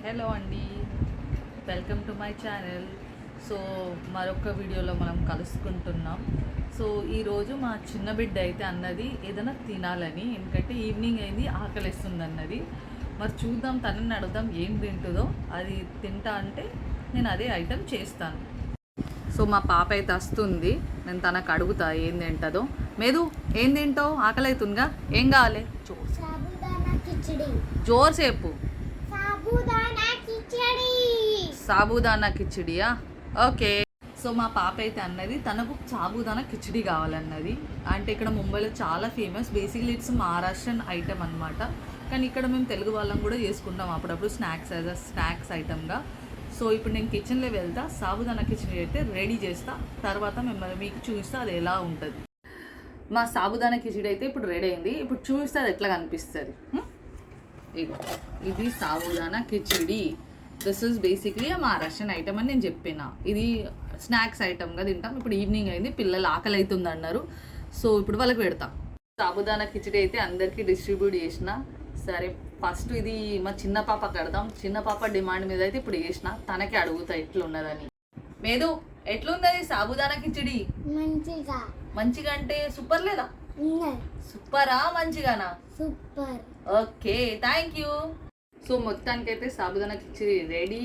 Hello అండి, welcome to my channel. So మరొక వీడియోలో మనం కలుసుకుంటున్నాం. సో ఈరోజు మా చిన్న బిడ్డ అయితే అన్నది ఏదైనా తినాలని, ఎందుకంటే ఈవినింగ్ అయింది, ఆకలిస్తుంది అన్నది. మరి చూద్దాం, తనని అడుగుదాం ఏం తింటుందో. అది తింటా అంటే నేను అదే ఐటెం చేస్తాను. సో మా పాప అయితే వస్తుంది, నేను తనకు అడుగుతా ఏం తింటుందో. మేదు ఏం తింటావు? ఆకలి అవుతుందిగా, ఏం కావాలి? జోర్సేపు సాబుదానా కిచిడియా, ఓకే. సో మా పాప అయితే అన్నది తనకు సాబుదానా కిచిడి కావాలన్నది. అంటే ఇక్కడ ముంబైలో చాలా famous, basically it's Maharashtrian item అనమాట. కానీ ఇక్కడ మేము తెలుగు వాళ్ళం కూడా చేసుకుంటాం అప్పుడప్పుడు స్నాక్స్ ఐటమ్గా. సో ఇప్పుడు నేను కిచెన్లో వెళ్తా, సాబుదానా కిచిడి అయితే రెడీ చేస్తా, తర్వాత మిమ్మల్ని మీకు చూపిస్తా అది ఎలా ఉంటుంది. మా సాబుదానా కిచిడి అయితే ఇప్పుడు రెడీ అయింది. ఇప్పుడు చూపిస్తే అది ఎట్లా కనిపిస్తుంది. ఇది sabudana khichdi. This is basically Maharashtrian item అని నేను చెప్పిన. ఇది స్నాక్స్ ఐటమ్గా తింటాం. ఇప్పుడు ఈవినింగ్ అయింది, పిల్లలు ఆకలి అవుతుంది అన్నారు. సో ఇప్పుడు వాళ్ళకి పెడతాం. సాబుదానా కిచిడి అయితే అందరికీ డిస్ట్రిబ్యూట్ చేసిన. సరే ఫస్ట్ ఇది మా చిన్న పాప కడదాం. చిన్న పాప డిమాండ్ మీద అయితే ఇప్పుడు చేసిన, తనకి అడుగుతా ఎట్లున్నదని. మేదు ఎట్లుంది సాబుదానా కిచిడి? మంచిగా అంటే సూపర్ లేదా? సూపరా మంచిగానా? Super. Okay, thank you. So మొత్తానికైతే సాబుదానా కిచిడి రెడీ.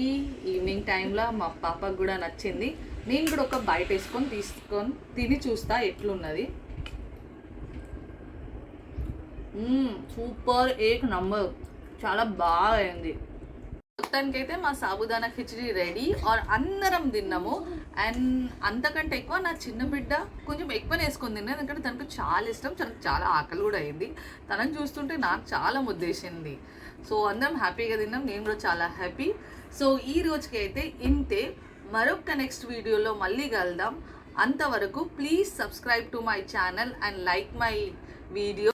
ఈవినింగ్ టైంలో మా పాపకు కూడా నచ్చింది. నేను కూడా ఒక బయట తీసుకొని తిని చూస్తా ఎట్లున్నది. సూపర్, ఏక్ నంబర్, చాలా బాగా అయింది. మొత్తానికైతే మా సాబుదానా కిచిడి రెడీ. ఆర్ అందరం తిన్నాము. అండ్ అంతకంటే ఎక్కువ నా చిన్న బిడ్డ కొంచెం ఎక్కువ వేసుకొని తిన్నది, ఎందుకంటే తనకు చాలా ఇష్టం. తనకు చాలా ఆకలి కూడా అయింది. తనని చూస్తుంటే నాకు చాలా ముద్దేసింది. సో అందరం హ్యాపీగా తిన్నాం, నేను కూడా చాలా హ్యాపీ. సో ఈ రోజుకి అయితే ఇంతే. మరొక నెక్స్ట్ వీడియోలో మళ్ళీ కలుద్దాం. అంతవరకు please subscribe to my channel and like my video.